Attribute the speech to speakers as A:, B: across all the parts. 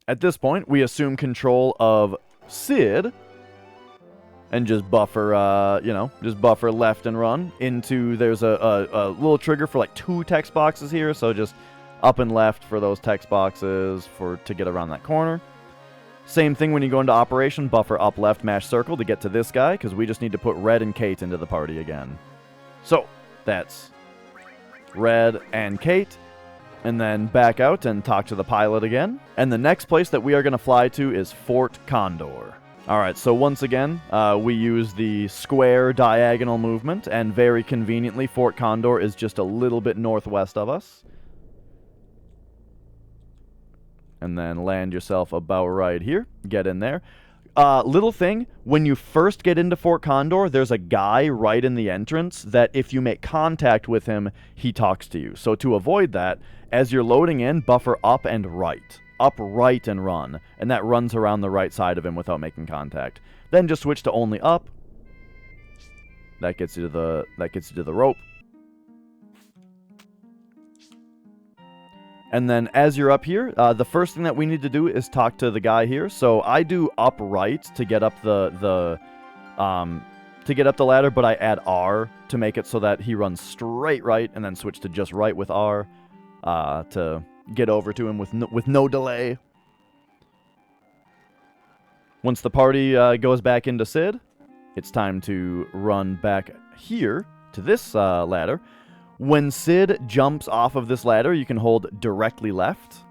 A: At this point, we assume control of Sid and just buffer, just buffer left and run into, there's a little trigger for like 2 text boxes here, so just up and left for those text boxes to get around that corner. Same thing when you go into operation, buffer up, left, mash circle to get to this guy, because we just need to put Red and Kate into the party again. So, that's Red and Kate, and then back out and talk to the pilot again. And the next place that we are going to fly to is Fort Condor. Alright, so once again, we use the square diagonal movement, and very conveniently, Fort Condor is just a little bit northwest of us. And then land yourself about right here. Get in there. Little thing, when you first get into Fort Condor, there's a guy right in the entrance that if you make contact with him, he talks to you. So to avoid that, as you're loading in, buffer up and right. Up, right, and run. And that runs around the right side of him without making contact. Then just switch to only up. That gets you to the rope. And then as you're up here, the first thing that we need to do is talk to the guy here. So I do up right to get up the ladder, but I add R to make it so that he runs straight right, and then switch to just right with R to get over to him with no delay. Once the party goes back into Sid, it's time to run back here to this ladder. When Sid jumps off of this ladder, you can hold directly left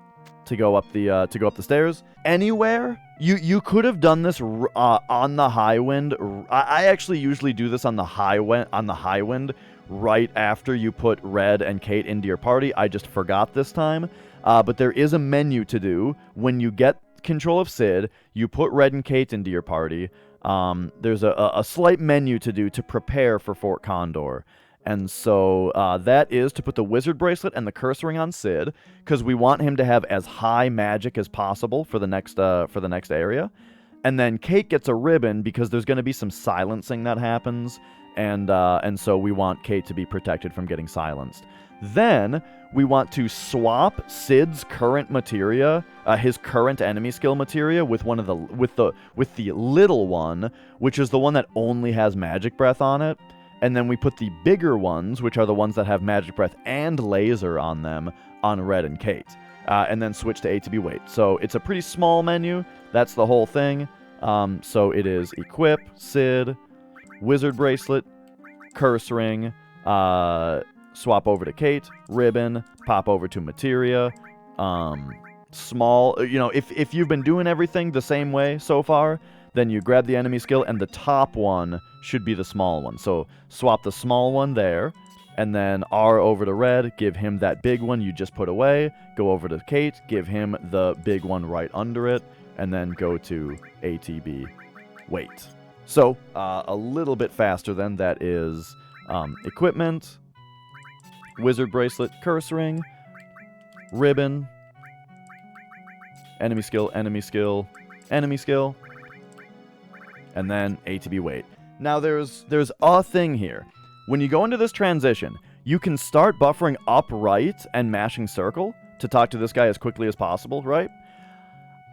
A: to go up the stairs. Anywhere, you could have done this on the high wind. I actually usually do this on the high wind right after you put Red and Kate into your party. I just forgot this time, but there is a menu to do when you get control of Sid. You put Red and Kate into your party. There's a slight menu to do to prepare for Fort Condor. And so that is to put the wizard bracelet and the curse ring on Sid, because we want him to have as high magic as possible for the next area. And then Kate gets a ribbon because there's going to be some silencing that happens, and so we want Kate to be protected from getting silenced. Then we want to swap Sid's current materia, his current enemy skill materia, with the little one, which is the one that only has magic breath on it. And then we put the bigger ones, which are the ones that have magic breath and laser on them, on Red and Kate. And then switch to A to B wait. So it's a pretty small menu. That's the whole thing. So it is equip, Sid, wizard bracelet, curse ring, swap over to Kate, ribbon, pop over to materia, small, if you've been doing everything the same way so far, then you grab the enemy skill, and the top one should be the small one. So swap the small one there, and then R over to Red, give him that big one you just put away, go over to Kate, give him the big one right under it, and then go to ATB wait. So a little bit faster then. That is equipment, wizard bracelet, curse ring, ribbon, enemy skill, enemy skill, enemy skill, and then A to B wait. Now there's a thing here. When you go into this transition, you can start buffering up right and mashing circle to talk to this guy as quickly as possible, right?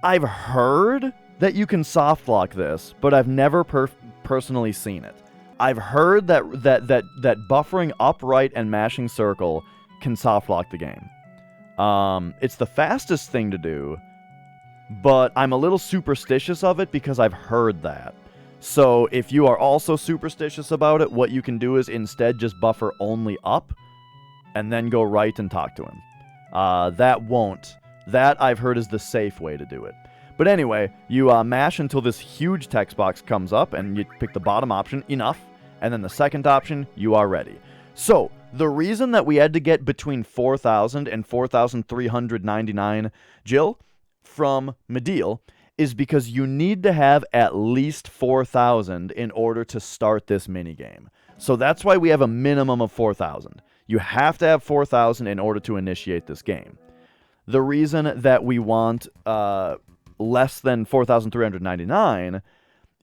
A: I've heard that you can soft lock this, but I've never personally seen it. I've heard that buffering up right and mashing circle can soft lock the game. It's the fastest thing to do, but I'm a little superstitious of it because I've heard that. So if you are also superstitious about it, what you can do is instead just buffer only up and then go right and talk to him. That I've heard is the safe way to do it. But anyway, you mash until this huge text box comes up, and you pick the bottom option, enough, and then the second option, you are ready. So the reason that we had to get between 4,000 and 4,399 Jill from Mideel is because you need to have at least 4,000 in order to start this minigame. So that's why we have a minimum of 4,000. You have to have 4,000 in order to initiate this game. The reason that we want less than 4,399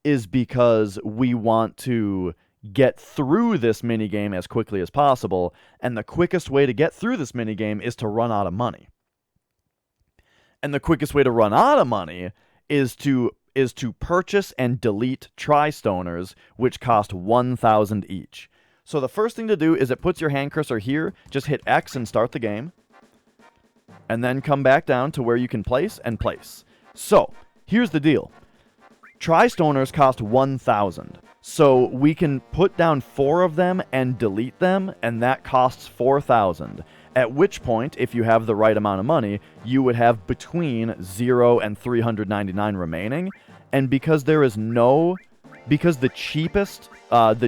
A: is because we want to get through this minigame as quickly as possible, and the quickest way to get through this minigame is to run out of money. And the quickest way to run out of money is to purchase and delete Tri-Stoners, which cost 1,000 each. So the first thing to do is it puts your hand cursor here, just hit X and start the game, and then come back down to where you can place and place. So, here's the deal. Tri-Stoners cost 1,000. So we can put down 4 of them and delete them, and that costs 4,000. At which point, if you have the right amount of money, you would have between 0 and 399 remaining. And because the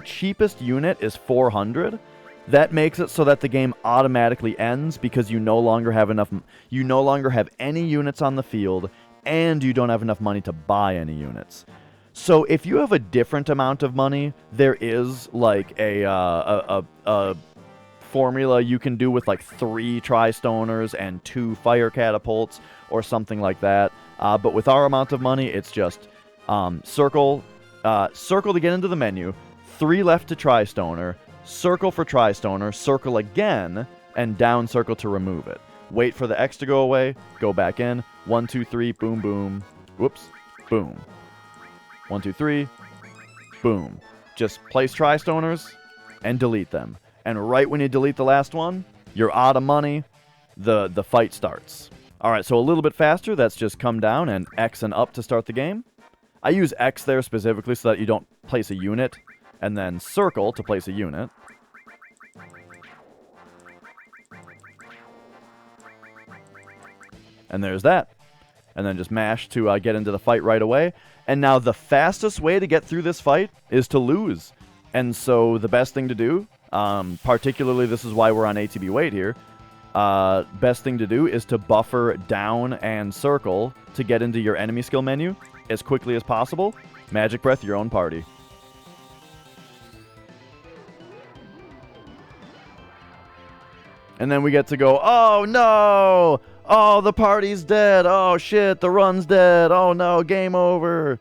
A: cheapest unit is 400, that makes it so that the game automatically ends because you no longer have any units on the field, and you don't have enough money to buy any units. So if you have a different amount of money, there is like a formula you can do with like 3 Tri-Stoners and 2 fire catapults or something like that. But with our amount of money, it's just circle to get into the menu, 3 left to Tri-Stoner, circle for Tri-Stoner, circle again, and down circle to remove it. Wait for the X to go away, go back in, 1, 2, 3, boom, boom, whoops, boom. 1, 2, 3, boom. Just place Tri-Stoners and delete them. And right when you delete the last one, you're out of money, the fight starts. Alright, so a little bit faster, that's just come down and X and up to start the game. I use X there specifically so that you don't place a unit, and then circle to place a unit. And there's that. And then just mash to get into the fight right away. And now the fastest way to get through this fight is to lose. And so the best thing to do, particularly this is why we're on ATB wait here, best thing to do is to buffer down and circle to get into your enemy skill menu as quickly as possible. Magic Breath your own party. And then we get to go, oh no! Oh, the party's dead! Oh shit, the run's dead! Oh no, game over!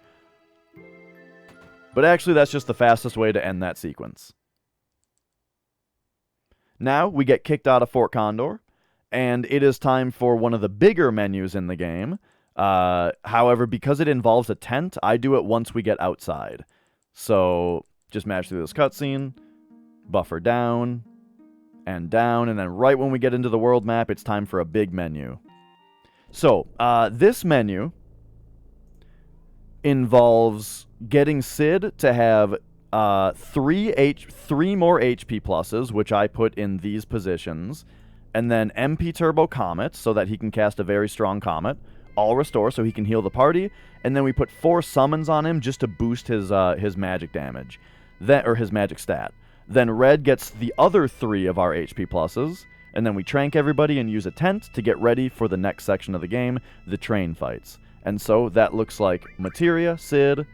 A: But actually, that's just the fastest way to end that sequence. Now, we get kicked out of Fort Condor, and it is time for one of the bigger menus in the game. However, because it involves a tent, I do it once we get outside. So, just mash through this cutscene, buffer down, and then right when we get into the world map, it's time for a big menu. So, this menu involves getting Sid to have 3 more HP pluses, which I put in these positions, and then MP Turbo Comet, so that he can cast a very strong Comet, all restore so he can heal the party, and then we put 4 summons on him just to boost his magic damage, or his magic stat. Then Red gets the other 3 of our HP pluses, and then we trank everybody and use a tent to get ready for the next section of the game, the train fights. And so that looks like Materia, Sid,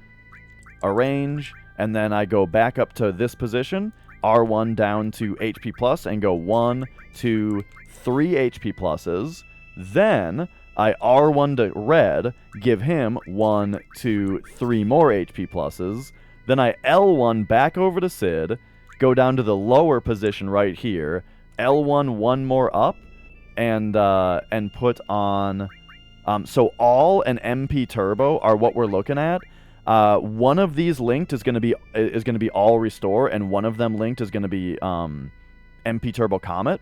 A: Arrange, and then I go back up to this position, R1 down to HP plus, and go 1, 2, 3 HP pluses. Then I R1 to Red, give him 1, 2, 3 more HP pluses. Then I L1 back over to Sid, go down to the lower position right here, L1 one more up, and put on... so all and MP Turbo are what we're looking at. One of these linked is going to be all restore, and one of them linked is going to be MP Turbo Comet.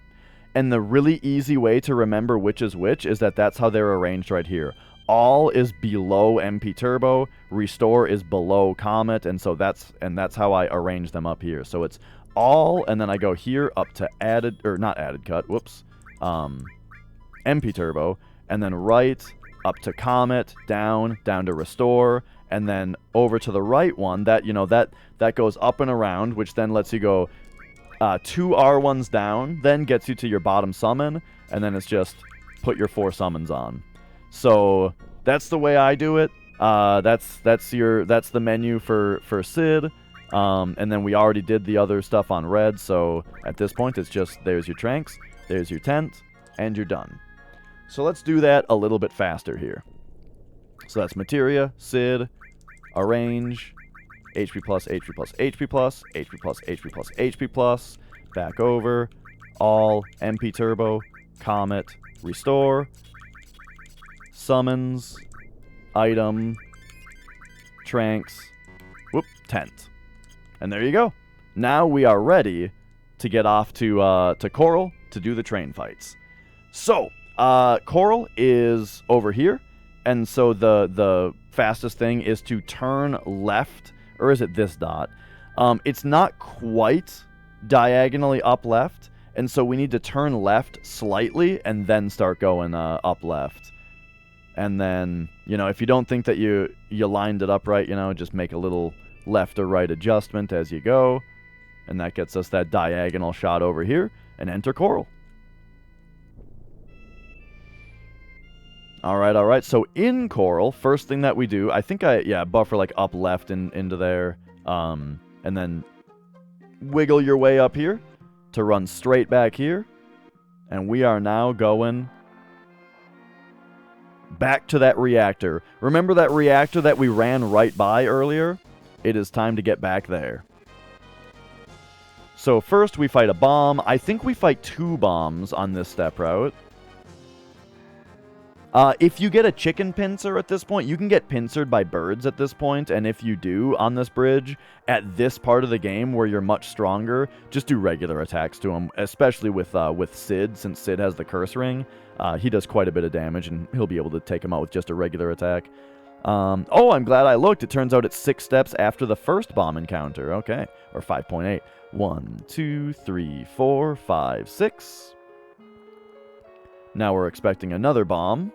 A: And the really easy way to remember which is which is that that's how they're arranged right here. All is below MP Turbo, restore is below Comet, and so that's how I arrange them up here. So it's all, and then I go here up to not added cut, whoops, MP Turbo, and then right up to Comet, down to restore, and then over to the right one, that goes up and around, which then lets you go 2 R1s down, then gets you to your bottom summon, and then it's just put your 4 summons on. So that's the way I do it. That's the menu for Sid. And then we already did the other stuff on Red, so at this point it's just there's your tranks, there's your tent, and you're done. So let's do that a little bit faster here. So that's Materia, Sid, Arrange, HP plus, HP plus, HP plus, HP plus, HP plus, HP plus, back over, all, MP Turbo, Comet, Restore, summons, item, tranks, whoop, tent. And there you go. Now we are ready to get off to Corel to do the train fights. So, Corel is over here, and so the fastest thing is to turn left, or is it this dot? It's not quite diagonally up left, and so we need to turn left slightly and then start going up left. And then, you know, if you don't think that you lined it up right, you know, just make a little left or right adjustment as you go. And that gets us that diagonal shot over here, and enter Corel. Alright, so in Corel, first thing that we do, I think buffer like up left into there, and then wiggle your way up here to run straight back here. And we are now going back to that reactor. Remember that reactor that we ran right by earlier? It is time to get back there. So first we fight a bomb. I think we fight 2 bombs on this step route. If you get a chicken pincer at this point, you can get pincered by birds at this point, and if you do on this bridge, at this part of the game where you're much stronger, just do regular attacks to him, especially with Sid, since Sid has the curse ring. He does quite a bit of damage, and he'll be able to take him out with just a regular attack. Oh, I'm glad I looked. It turns out it's 6 steps after the first bomb encounter. Okay, or 5.8. 1, 2, 3, 4, 5, 6. Now we're expecting another bomb.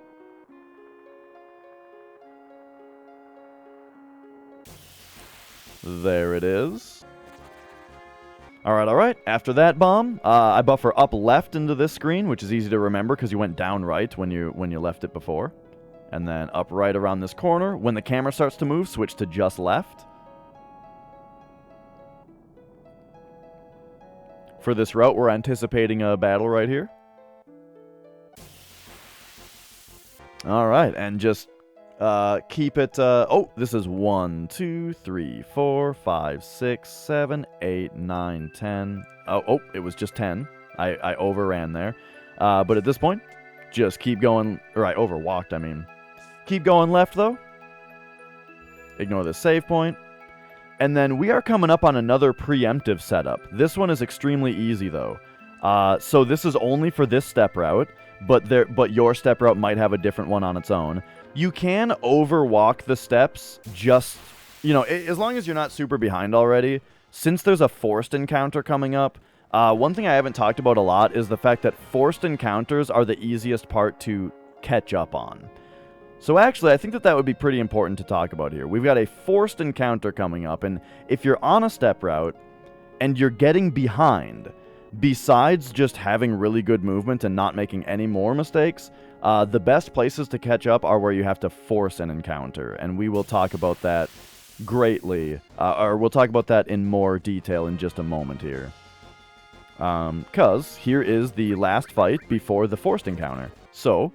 A: There it is. Alright. After that bomb, I buffer up left into this screen, which is easy to remember because you went down right when you left it before. And then up right around this corner. When the camera starts to move, switch to just left. For this route, we're anticipating a battle right here. Alright, and just keep it... oh, this is 1, 2, 3, 4, 5, 6, 7, 8, 9, 10. Oh, it was just 10. I overran there. But at this point, just keep going... Or I overwalked, I mean. Keep going left, though. Ignore the save point. And then we are coming up on another preemptive setup. This one is extremely easy, though. So this is only for this step route, but your step route might have a different one on its own. You can overwalk the steps just, you know, as long as you're not super behind already. Since there's a forced encounter coming up, one thing I haven't talked about a lot is the fact that forced encounters are the easiest part to catch up on. So actually, I think that would be pretty important to talk about here. We've got a forced encounter coming up, and if you're on a step route and you're getting behind, besides just having really good movement and not making any more mistakes, the best places to catch up are where you have to force an encounter, and we will talk about that greatly, or we'll talk about that in more detail in just a moment here. Because here is the last fight before the forced encounter. So...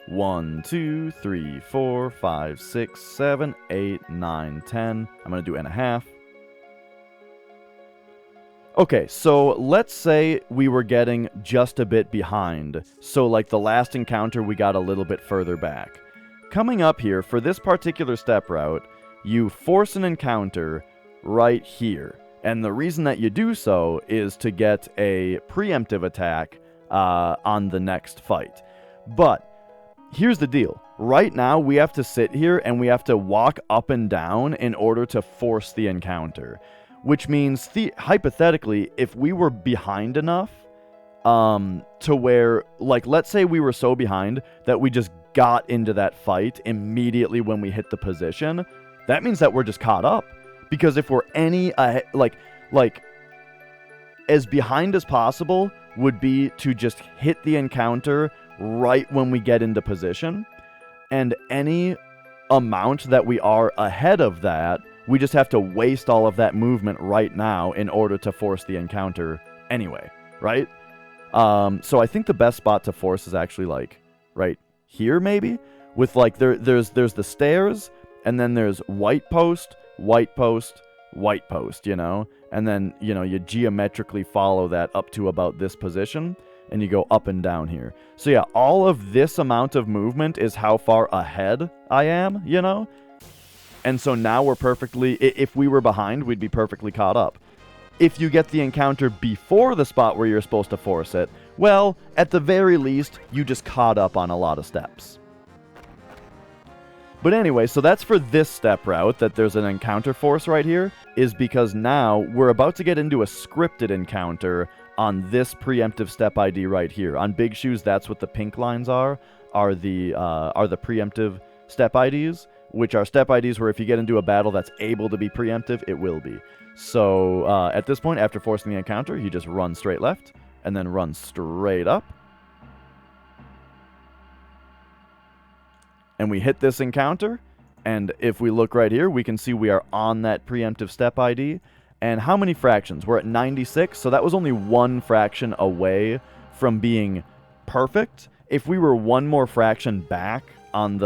A: 1, 2, 3, 4, 5, 6, 7, 8, 9, 10. I'm going to do and a half. Okay, so let's say we were getting just a bit behind. So like the last encounter, we got a little bit further back. Coming up here, for this particular step route, you force an encounter right here. And the reason that you do so is to get a preemptive attack on the next fight. But here's the deal. Right now, we have to sit here and we have to walk up and down in order to force the encounter. Which means, hypothetically, if we were behind enough to where, like, let's say we were so behind that we just got into that fight immediately when we hit the position, that means that we're just caught up. Because if we're any, like, as behind as possible would be to just hit the encounter right when we get into position, and any amount that we are ahead of that, we just have to waste all of that movement right now in order to force the encounter anyway, right? So I think the best spot to force is actually like right here maybe, with like there's the stairs, and then there's white post, white post, white post, you know, and then, you know, you geometrically follow that up to about this position. and you go up and down here. So yeah, all of this amount of movement is how far ahead I am, you know? And so now we're perfectly, if we were behind, we'd be perfectly caught up. If you get the encounter before the spot where you're supposed to force it, well, at the very least, you just caught up on a lot of steps. But anyway, so that's for this step route, that there's an encounter force right here, is because now we're about to get into a scripted encounter on this preemptive step ID right here. On Big Shoes, that's what the pink lines are the preemptive step IDs, which are step IDs where if you get into a battle that's able to be preemptive, it will be. So at this point, after forcing the encounter, you just run straight left, and then run straight up. And we hit this encounter, and if we look right here, we can see we are on that preemptive step ID. And how many fractions? We're at 96, so that was only one fraction away from being perfect. If we were one more fraction back on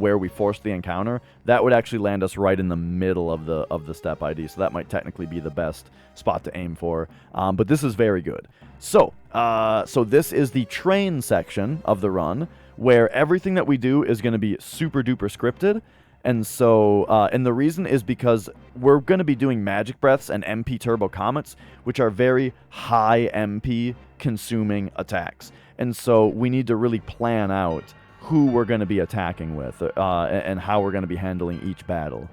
A: where we forced the encounter, that would actually land us right in the middle of the step ID. So that might technically be the best spot to aim for. But this is very good. So this is the train section of the run, where everything that we do is going to be super duper scripted. And so, and the reason is because we're going to be doing Magic Breaths and MP Turbo Comets, which are very high MP consuming attacks. And so we need to really plan out who we're going to be attacking with and how we're going to be handling each battle.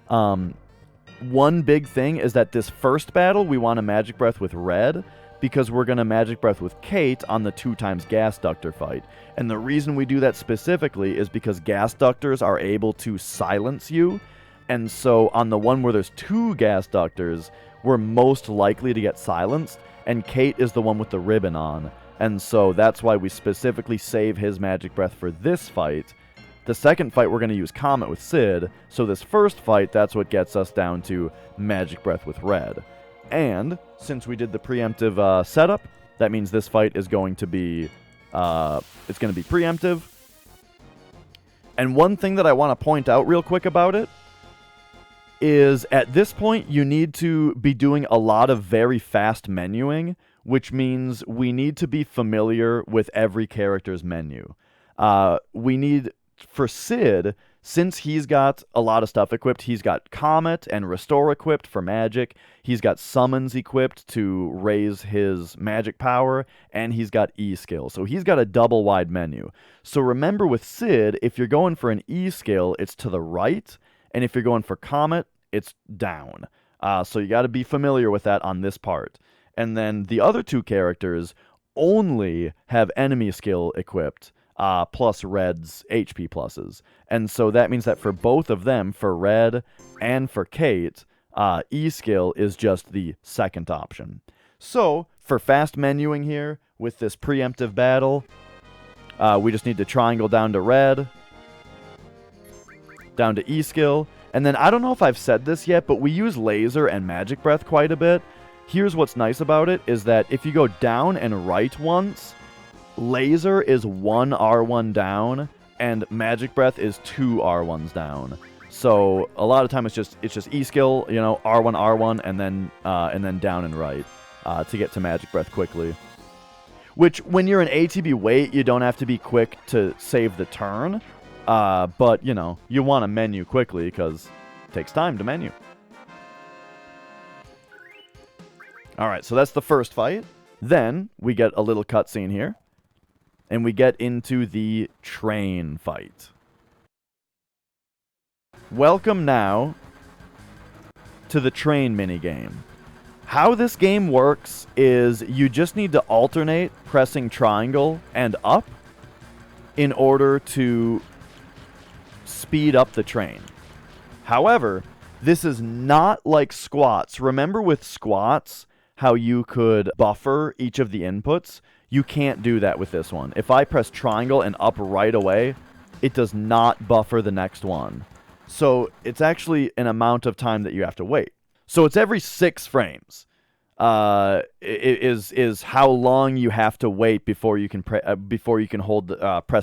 A: One big thing is that this first battle, we want to Magic Breath with red, because we're going to Magic Breath with Kate on the 2x Gas Ductor fight. And the reason we do that specifically is because Gas Ductors are able to silence you. And so on the one where there's 2 Gas Ductors, we're most likely to get silenced. And Kate is the one with the ribbon on. And so that's why we specifically save his Magic Breath for this fight. The second fight, we're going to use Comet with Sid. So this first fight, that's what gets us down to Magic Breath with red. And since we did the preemptive setup, that means this fight is going to be preemptive. And one thing that I want to point out real quick about it is at this point you need to be doing a lot of very fast menuing, which means we need to be familiar with every character's menu. We need, for Sid, since he's got a lot of stuff equipped, he's got Comet and Restore equipped for magic, he's got Summons equipped to raise his magic power, and he's got E-skill. So he's got a double wide menu. So remember with Sid, if you're going for an E-skill, it's to the right, and if you're going for Comet, it's down. So you got to be familiar with that on this part. And then the other 2 characters only have enemy skill equipped, plus Red's HP pluses. And so that means that for both of them, for Red and for Kate, E-skill is just the second option. So, for fast menuing here, with this preemptive battle, we just need to triangle down to Red, down to E-skill, and then I don't know if I've said this yet, but we use Laser and Magic Breath quite a bit. Here's what's nice about it, is that if you go down and right once, Laser is 1 R1 down, and Magic Breath is 2 R1s down. So a lot of time it's just E-skill, you know, R1 R1, and then down and right to get to Magic Breath quickly. Which when you're an ATB wait, you don't have to be quick to save the turn, but you know you want to menu quickly because it takes time to menu. All right, so that's the first fight. Then we get a little cutscene here. And we get into the train fight. Welcome now to the train minigame. How this game works is you just need to alternate pressing triangle and up in order to speed up the train. However, this is not like squats. Remember with squats how you could buffer each of the inputs? You can't do that with this one. If I press triangle and up right away, it does not buffer the next one. So it's actually an amount of time that you have to wait. So it's every 6 frames. Is how long you have to wait before you can press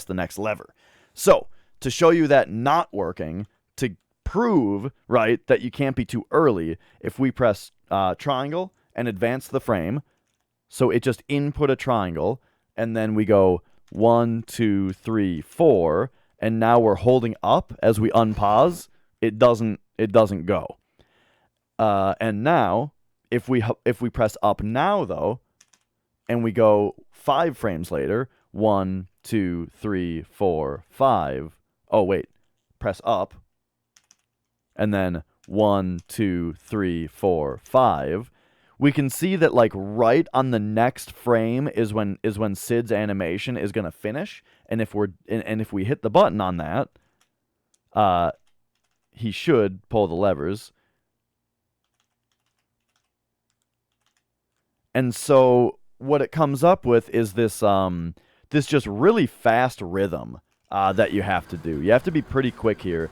A: the next lever. So to show you that not working, to prove right that you can't be too early, if we press triangle and advance the frame, So it just input a triangle, and then we go 1, 2, 3, 4, and now we're holding up as we unpause. It doesn't go. And now, if we press up now though, and we go 5 frames later, 1, 2, 3, 4, 5. Oh wait, press up, and then 1, 2, 3, 4, 5. We can see that like right on the next frame is when Sid's animation is gonna finish, and if we hit the button on that, he should pull the levers. And so what it comes up with is this this just really fast rhythm that you have to do. You have to be pretty quick here.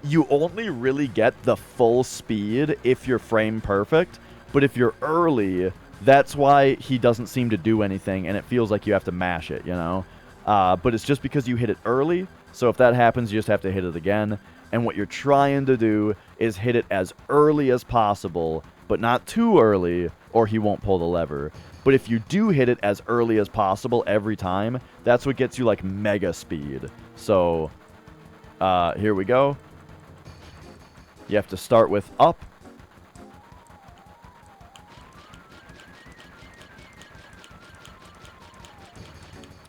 A: You only really get the full speed if you're frame perfect, but if you're early, that's why he doesn't seem to do anything, and it feels like you have to mash it, you know? But it's just because you hit it early, so if that happens, you just have to hit it again. And what you're trying to do is hit it as early as possible, but not too early, or he won't pull the lever. But if you do hit it as early as possible every time, that's what gets you, like, mega speed. So, here we go. You have to start with up.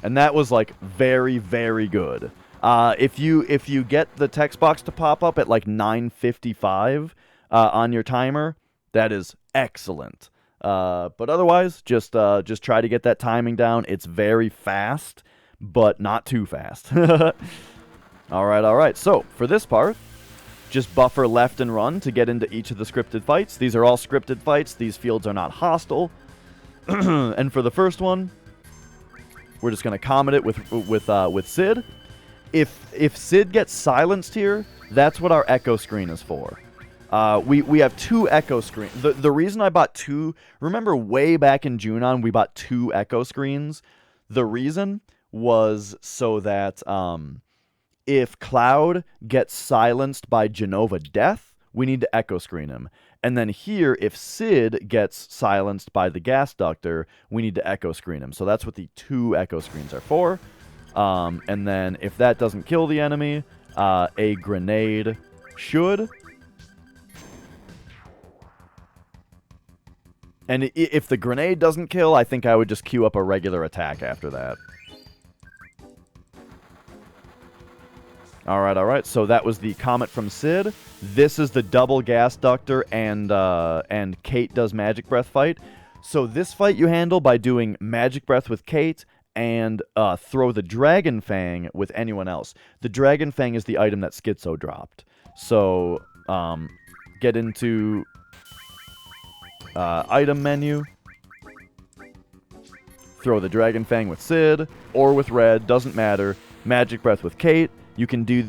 A: And that was, like, very, very good. If you get the text box to pop up at, like, 9:55 on your timer, that is excellent. But otherwise, just try to get that timing down. It's very fast, but not too fast. All right. So, for this part, just buffer left and run to get into each of the scripted fights. These are all scripted fights. These fields are not hostile. And for the first one, we're just going to comment it with Sid. If Sid gets silenced here, that's what our echo screen is for. We have 2 echo screens. The reason I bought 2, remember way back in Junon, we bought 2 echo screens. The reason was so that if Cloud gets silenced by Genova Death, we need to echo screen him. And then here, if Sid gets silenced by the Gas Ductor, we need to echo screen him. So that's what the 2 echo screens are for. And then if that doesn't kill the enemy, a grenade should. And if the grenade doesn't kill, I think I would just queue up a regular attack after that. All right. So that was the Comet from Sid. This is the double Gas Ductor and Kate does Magic Breath fight. So this fight you handle by doing Magic Breath with Kate and throw the Dragon Fang with anyone else. The Dragon Fang is the item that Schizo dropped. So get into item menu. Throw the Dragon Fang with Sid or with Red, doesn't matter. Magic Breath with Kate. You can do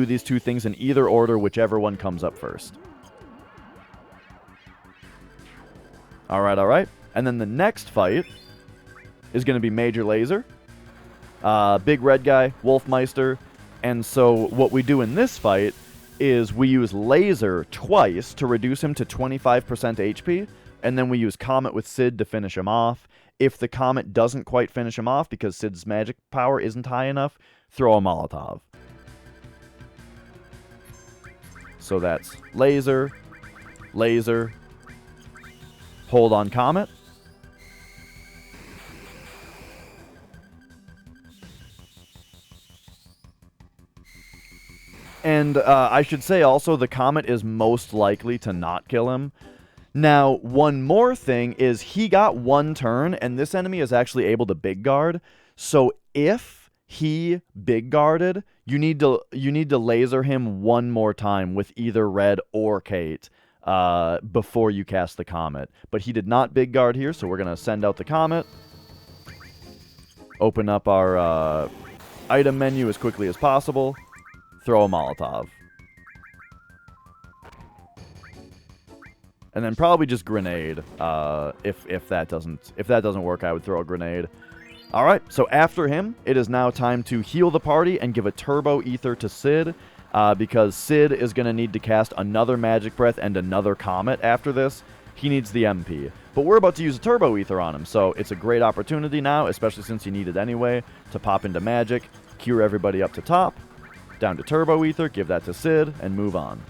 A: these 2 things in either order, whichever one comes up first. All right. And then the next fight is going to be Major Laser. Big red guy, Wolfmeister. And so what we do in this fight is we use Laser twice to reduce him to 25% HP, and then we use Comet with Sid to finish him off. If the Comet doesn't quite finish him off because Sid's magic power isn't high enough, throw a Molotov. So that's Laser, hold on Comet. And I should say also the Comet is most likely to not kill him. Now, one more thing is he got 1 turn, and this enemy is actually able to big guard. So if he big guarded, you need to laser him 1 more time with either Red or Kate before you cast the Comet. But he did not big guard here, so we're going to send out the Comet. Open up our item menu as quickly as possible. Throw a Molotov. And then probably just grenade. If that doesn't work, I would throw a grenade. All right, so after him, it is now time to heal the party and give a turbo ether to Sid, because Sid is going to need to cast another Magic Breath and another Comet after this. he needs the MP. But we're about to use a Turbo Ether on him, so it's a great opportunity now, especially since you need it anyway, to pop into Magic, cure everybody up to top, down to Turbo Ether, give that to Sid, and move on.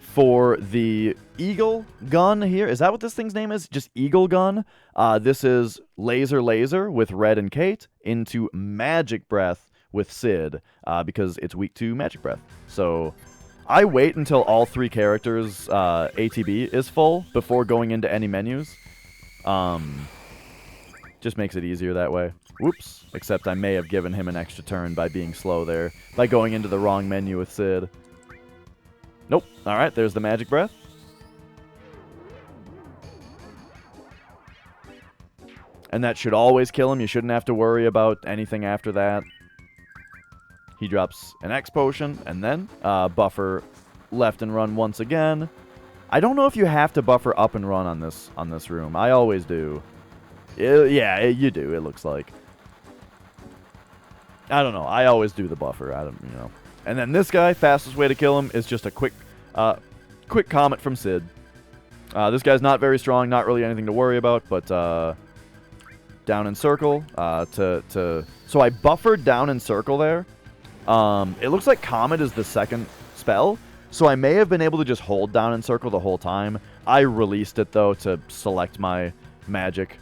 A: For the Eagle Gun here, is that what this thing's name is? Just Eagle Gun. This is Laser with Red and Kate into Magic Breath with Sid, because it's weak to Magic Breath. So I wait until all 3 characters' ATB is full before going into any menus. Just makes it easier that way. Whoops. Except I may have given him an extra turn by being slow there, by going into the wrong menu with Sid. Nope. Alright, there's the Magic Breath. And that should always kill him. You shouldn't have to worry about anything after that. He drops an X potion, and then buffer left and run once again. I don't know if you have to buffer up and run on this room. I always do. Yeah, you do, it looks like. I don't know. I always do the buffer. I don't, you know. And then this guy, fastest way to kill him is just a quick comet from Sid. This guy's not very strong, not really anything to worry about, but down in circle so I buffered down in circle there. It looks like Comet is the second spell, so I may have been able to just hold down in circle the whole time. I released it though to select my magic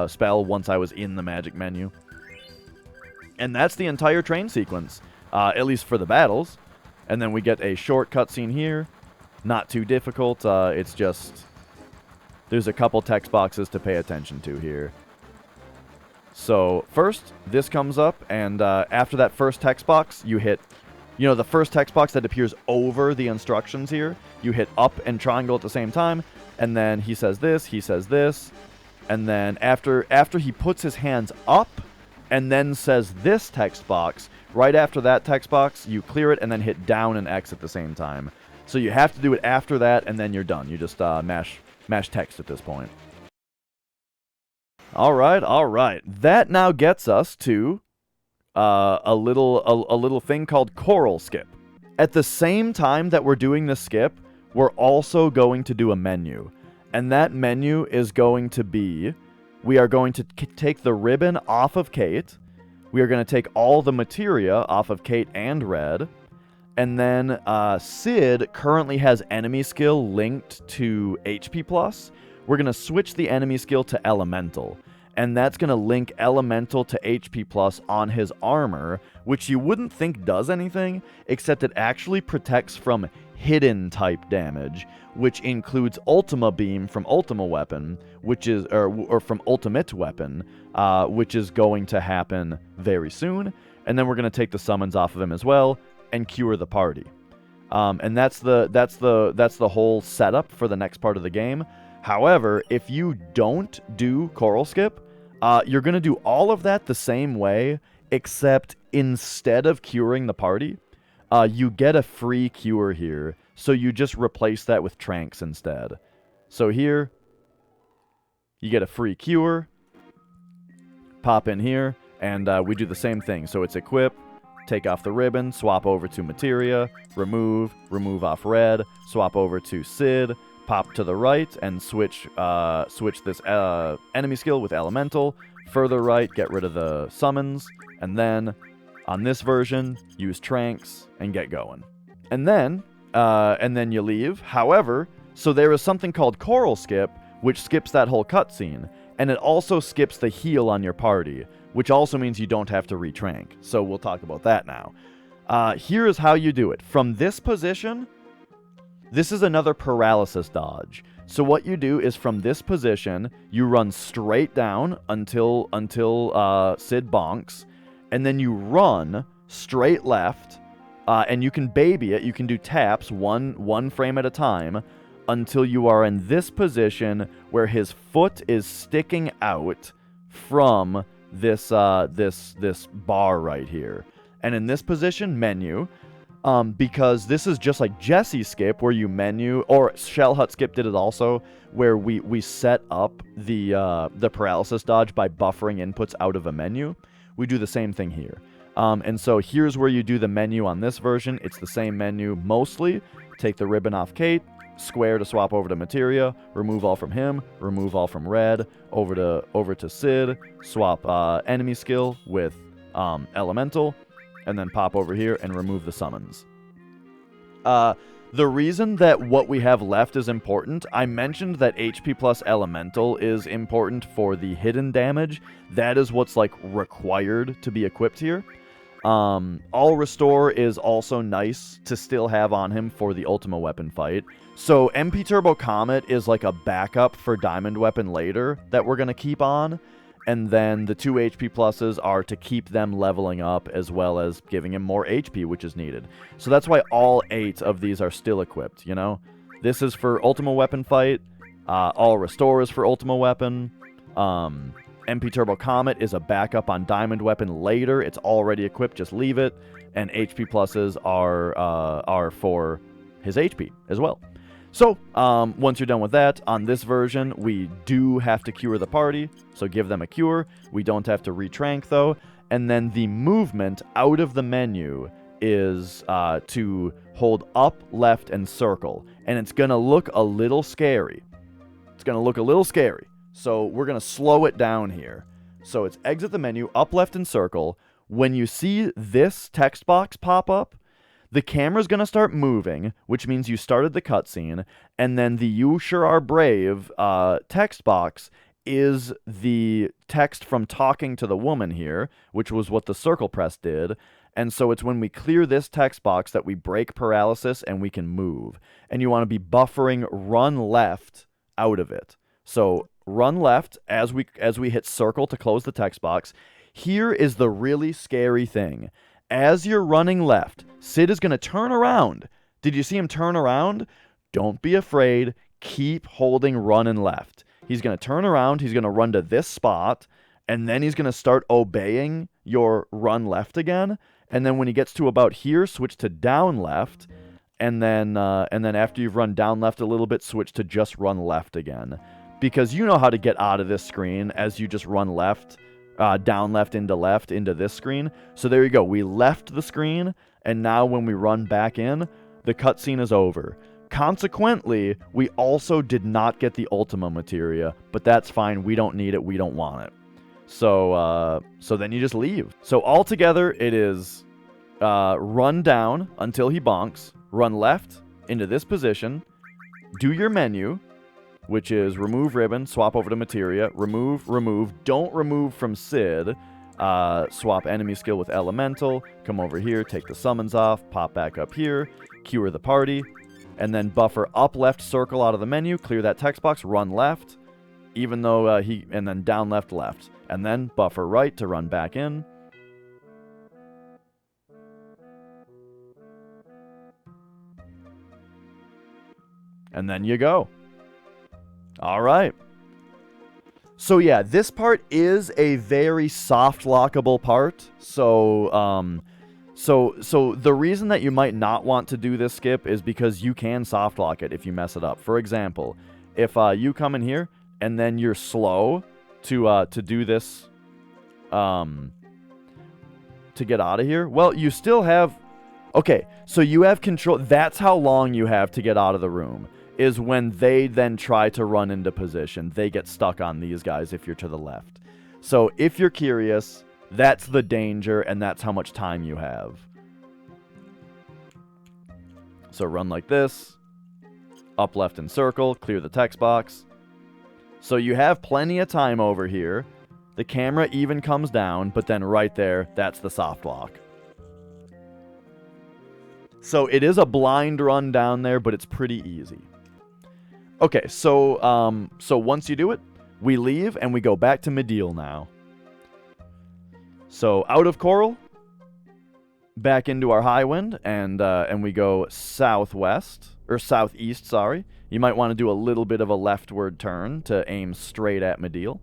A: spell once I was in the magic menu. And that's the entire train sequence. At least for the battles. And then we get a short cutscene here. Not too difficult. It's just... there's a couple text boxes to pay attention to here. So, first, this comes up, and after that first text box, you hit... you know, the first text box that appears over the instructions here, you hit up and triangle at the same time, and then he says this, and then after he puts his hands up, and then says this text box... right after that text box, you clear it and then hit down and X at the same time. So you have to do it after that, and then you're done. You just mash text at this point. All right. That now gets us to a little thing called Corel skip. At the same time that we're doing this skip, we're also going to do a menu, and that menu is going to be, we are going to take the ribbon off of Kate. We are going to take all the materia off of Kate and Red. And then Sid currently has enemy skill linked to HP+. We're going to switch the enemy skill to Elemental. And that's going to link Elemental to HP+ on his armor, which you wouldn't think does anything, except it actually protects from hidden type damage, which includes Ultima Beam from Ultima Weapon, which is or from Ultimate Weapon, which is going to happen very soon. And then we're going to take the summons off of him as well and cure the party. And that's the whole setup for the next part of the game. However, if you don't do Corel skip, you're going to do all of that the same way, except instead of curing the party, you get a free cure here. So you just replace that with Tranks instead. So here, you get a free cure. Pop in here, and we do the same thing. So it's equip, take off the ribbon, swap over to materia, remove off Red, swap over to Sid, pop to the right, and switch this enemy skill with Elemental. Further right, get rid of the summons, and then on this version, use Tranks and get going. And then you leave. However, so there is something called Corel skip, which skips that whole cutscene, and it also skips the heal on your party, which also means you don't have to retrank. So we'll talk about that now. Here is how you do it. From this position, this is another paralysis dodge. So what you do is from this position, you run straight down until Sid bonks, and then you run straight left, and you can baby it. You can do taps one frame at a time until you are in this position where his foot is sticking out from this bar right here. And in this position, menu, because this is just like Jesse's skip where you menu, or Shell Hut skip did it also, where we set up the paralysis dodge by buffering inputs out of a menu. We do the same thing here. And so here's where you do the menu on this version. It's the same menu mostly. Take the ribbon off Kate, square to swap over to Materia, remove all from him, remove all from Red, over to Sid, swap enemy skill with Elemental, and then pop over here and remove the summons. The reason that what we have left is important, I mentioned that HP plus Elemental is important for the hidden damage. That is what's like required to be equipped here. All Restore is also nice to still have on him for the Ultima Weapon fight. So MP Turbo Comet is like a backup for Diamond Weapon later that we're going to keep on. And then the 2 HP pluses are to keep them leveling up as well as giving him more HP, which is needed. So that's why all 8 of these are still equipped, you know? This is for Ultima Weapon fight. All Restore is for Ultima Weapon. MP Turbo Comet is a backup on Diamond Weapon later. It's already equipped, just leave it. And HP pluses are for his HP as well. So, once you're done with that, on this version, we do have to cure the party, so give them a cure. We don't have to retrank, though. And then the movement out of the menu is to hold up, left, and circle. And it's going to look a little scary. It's going to look a little scary. So we're going to slow it down here. So it's exit the menu, up, left, and circle. When you see this text box pop up, the camera's going to start moving, which means you started the cutscene, and then the "You Sure Are Brave" text box is the text from talking to the woman here, which was what the circle press did. And so it's when we clear this text box that we break paralysis and we can move. And you want to be buffering run left out of it. So run left as we hit circle to close the text box. Here is the really scary thing. As you're running left, Sid is going to turn around. Did you see him turn around? Don't be afraid. Keep holding run and left. He's going to turn around. He's going to run to this spot. And then he's going to start obeying your run left again. And then when he gets to about here, switch to down left. And then after you've run down left a little bit, switch to just run left again. Because you know how to get out of this screen as you just run left. Down left into this screen. So there you go. We left the screen, and now when we run back in, the cutscene is over. Consequently, we also did not get the Ultima materia, but that's fine. We don't need it. We don't want it. So then you just leave. So altogether, it is run down until he bonks, run left into this position, do your menu, which is remove ribbon, swap over to materia, remove, don't remove from Sid, swap enemy skill with elemental, come over here, take the summons off, pop back up here, cure the party, and then buffer up left circle out of the menu, clear that text box, run left, even though and then down left, and then buffer right to run back in. And then you go. All right. So yeah, this part is a very soft lockable part. So the reason that you might not want to do this skip is because you can soft lock it if you mess it up. For example, if you come in here and then you're slow to do this to get out of here, well, you still have. Okay, so you have control. That's how long you have to get out of the room. Is when they then try to run into position. They get stuck on these guys if you're to the left. So if you're curious, that's the danger, and that's how much time you have. So run like this. Up, left, and circle. Clear the text box. So you have plenty of time over here. The camera even comes down, but then right there, that's the soft lock. So it is a blind run down there, but it's pretty easy. Okay, so once you do it, we leave and we go back to Mideel now. So out of Corel, back into our high wind, and we go southwest or southeast. Sorry, you might want to do a little bit of a leftward turn to aim straight at Mideel.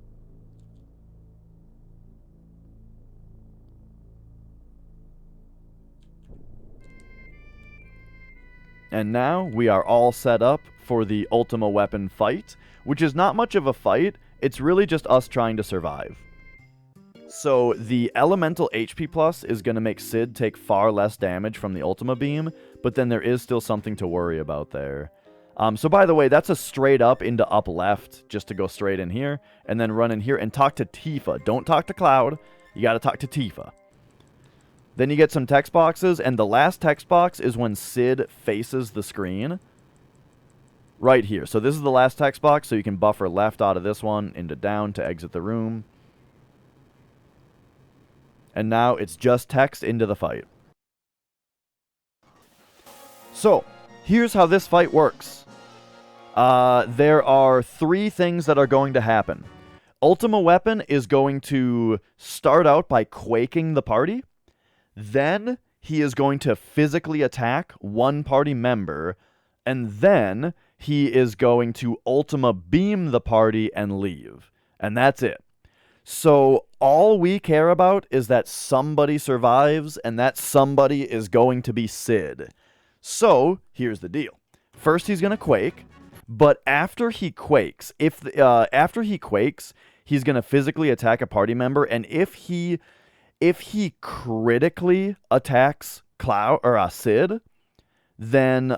A: And now we are all set up for the Ultima Weapon fight, which is not much of a fight. It's really just us trying to survive. So the elemental HP plus is going to make Sid take far less damage from the Ultima Beam, but then there is still something to worry about there. So by the way, that's a straight up into up left, just to go straight in here, and then run in here and talk to Tifa. Don't talk to Cloud, you got to talk to Tifa. Then you get some text boxes, and the last text box is when Sid faces the screen. Right here. So this is the last text box, so you can buffer left out of this one, into down to exit the room. And now it's just text into the fight. So, here's how this fight works. There are 3 things that are going to happen. Ultima Weapon is going to start out by quaking the party. Then he is going to physically attack one party member. And then he is going to Ultima Beam the party and leave. And that's it. So all we care about is that somebody survives, and that somebody is going to be Sid. So here's the deal. First, he's going to quake, but after he quakes, after he quakes, he's going to physically attack a party member, and if he critically attacks Cloud or Sid, then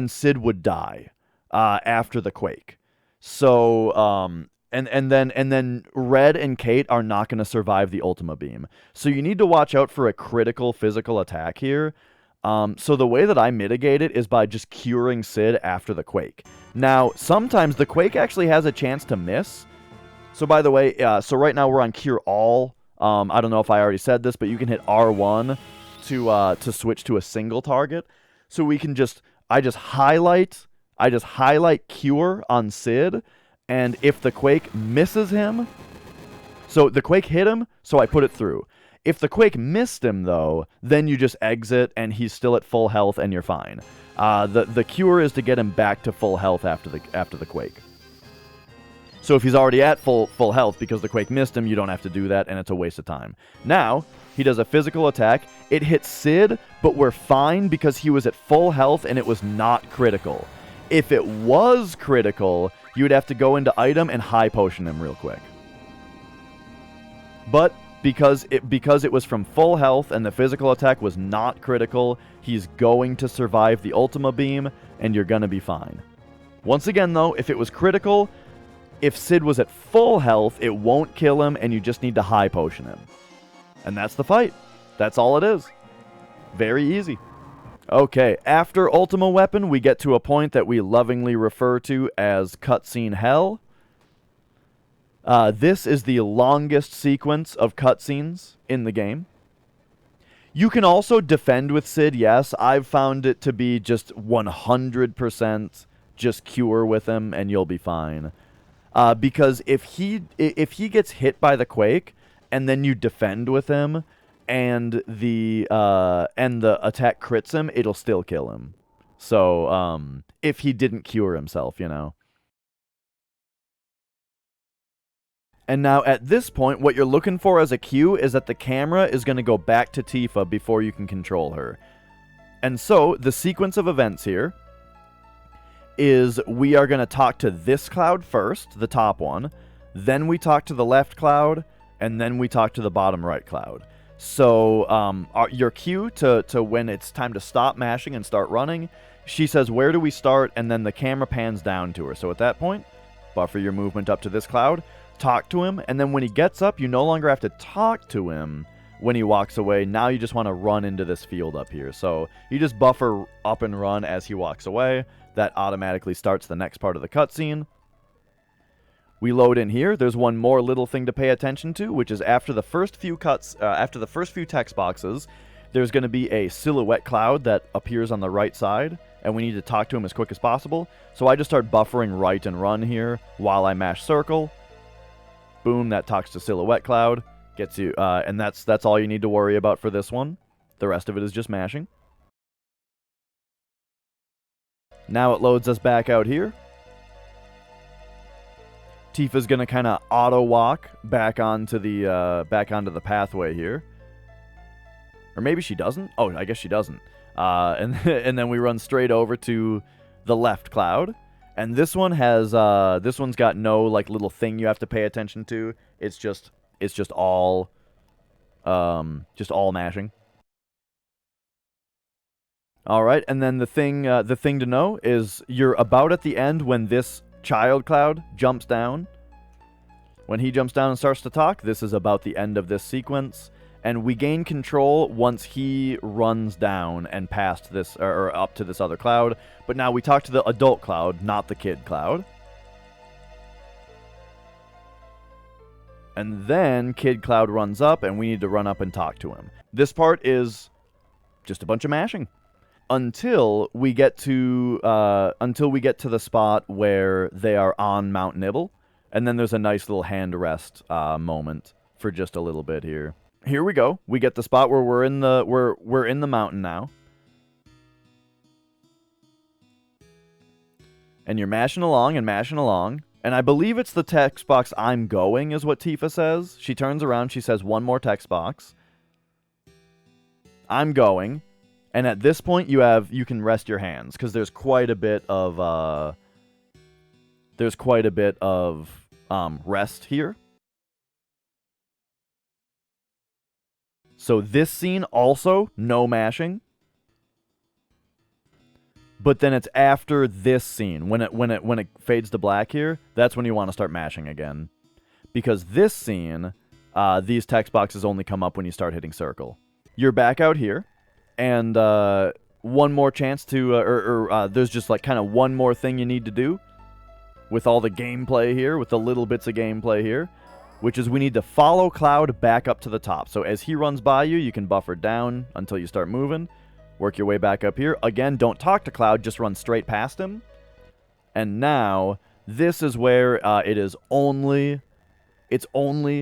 A: Sid would die after the quake. So And then Red and Kate are not going to survive the Ultima Beam. So you need to watch out for a critical physical attack here. So the way that I mitigate it is by just curing Sid after the quake. Now, sometimes the quake actually has a chance to miss. So by the way, so right now we're on Cure All. I don't know if I already said this, but you can hit R1 to switch to a single target. So we can I just highlight Cure on Sid. And if the quake misses him, so the quake hit him, so I put it through. If the quake missed him, though, then you just exit, and he's still at full health, and you're fine. The cure is to get him back to full health after the quake. So if he's already at full health because the quake missed him, you don't have to do that, and it's a waste of time. Now, he does a physical attack. It hits Sid, but we're fine because he was at full health, and it was not critical. If it was critical, you would have to go into item and high potion him real quick. But because it was from full health and the physical attack was not critical, he's going to survive the Ultima Beam, and you're going to be fine. Once again, though, if it was critical, if Sid was at full health, it won't kill him, and you just need to high potion him. And that's the fight. That's all it is. Very easy. Okay, after Ultima Weapon, we get to a point that we lovingly refer to as Cutscene Hell. This is the longest sequence of cutscenes in the game. You can also defend with Sid, yes. I've found it to be just 100% just cure with him, and you'll be fine. Because if he gets hit by the quake, and then you defend with him, and the attack crits him, it'll still kill him. So, if he didn't cure himself, you know. And now, at this point, what you're looking for as a cue is that the camera is going to go back to Tifa before you can control her. And so, the sequence of events here is we are going to talk to this cloud first, the top one, then we talk to the left cloud, and then we talk to the bottom right cloud. So, your cue to when it's time to stop mashing and start running, she says, where do we start? And then the camera pans down to her. So at that point, buffer your movement up to this cloud, talk to him, and then when he gets up, you no longer have to talk to him when he walks away. Now you just want to run into this field up here. So you just buffer up and run as he walks away. That automatically starts the next part of the cutscene. We load in here. There's one more little thing to pay attention to, which is after the first few text boxes, there's going to be a silhouette cloud that appears on the right side, and we need to talk to him as quick as possible. So I just start buffering right and run here while I mash circle. Boom, that talks to silhouette cloud, gets you, and that's all you need to worry about for this one. The rest of it is just mashing. Now it loads us back out here. Tifa's gonna kind of auto walk back onto the pathway here, or maybe she doesn't. Oh, I guess she doesn't. And then we run straight over to the left cloud, and this one's got no like little thing you have to pay attention to. It's just It's just all mashing. All right, and then the thing to know is you're about at the end when this child cloud jumps down. When he jumps down and starts to talk, this is about the end of this sequence, and we gain control once he runs down and past this or up to this other cloud. But now we talk to the adult cloud, not the kid cloud. And then Kid Cloud runs up, and we need to run up and talk to him. This part is just a bunch of mashing until we get to the spot where they are on Mount Nibble, and then there's a nice little hand rest moment for just a little bit here. Here we go. We get the spot where we're in the mountain now, and you're mashing along and mashing along. And I believe it's the text box "I'm going" is what Tifa says. She turns around, she says one more text box. I'm going. And at this point you can rest your hands, because there's quite a bit of rest here. So this scene also no mashing. But then it's after this scene, when it fades to black here, that's when you want to start mashing again. Because this scene, these text boxes only come up when you start hitting circle. You're back out here, and one more chance to, there's just like kind of one more thing you need to do with all the gameplay here, with the little bits of gameplay here, which is we need to follow Cloud back up to the top. So as he runs by you, you can buffer down until you start moving. Work your way back up here. Again, don't talk to Cloud, just run straight past him. And now, this is where it's only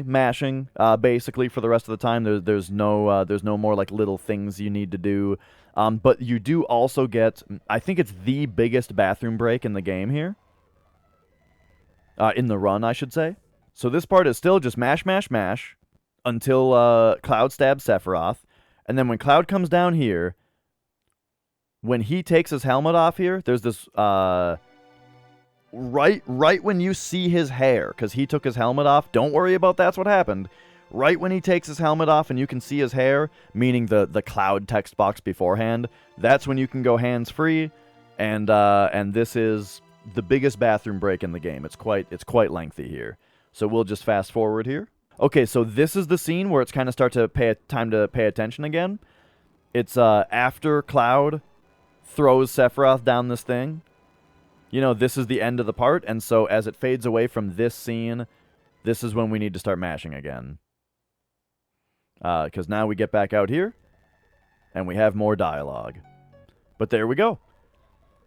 A: mashing, basically, for the rest of the time. There's no more like little things you need to do. But you do also get, I think it's the biggest bathroom break in the game here. In the run, I should say. So this part is still just mash, mash, mash, until Cloud stabs Sephiroth. And then when Cloud comes down here, when he takes his helmet off here, there's this, right when you see his hair, because he took his helmet off, don't worry about that's what happened. Right when he takes his helmet off and you can see his hair, meaning the Cloud text box beforehand, that's when you can go hands-free, and this is the biggest bathroom break in the game. It's quite lengthy here. So we'll just fast forward here. Okay, so this is the scene where it's kind of time to pay attention again. It's after Cloud throws Sephiroth down this thing. You know, this is the end of the part, and so as it fades away from this scene, this is when we need to start mashing again. Because now we get back out here, and we have more dialogue. But there we go.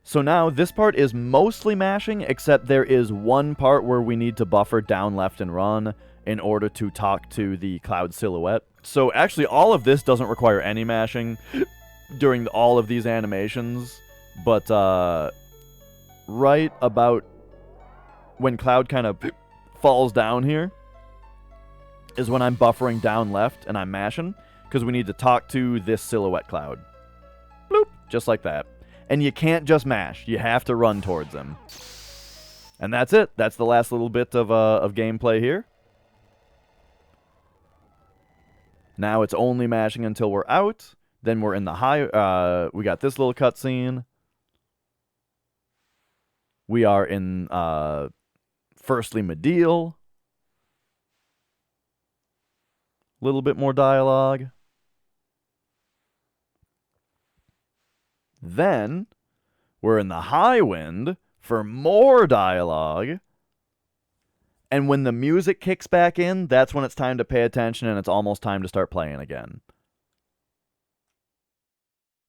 A: So now this part is mostly mashing, except there is one part where we need to buffer down, left, and run in order to talk to the Cloud silhouette. So actually all of this doesn't require any mashing during all of these animations, but right about when Cloud kind of falls down here is when I'm buffering down left and I'm mashing, because we need to talk to this silhouette Cloud. Bloop, just like that. And you can't just mash, you have to run towards him. And that's it. That's the last little bit of gameplay here. Now it's only mashing until we're out. Then we're in the high, we got this little cutscene. We are in, firstly, Mideel. Little bit more dialogue. Then, we're in the High Wind for more dialogue. And when the music kicks back in, that's when it's time to pay attention and it's almost time to start playing again.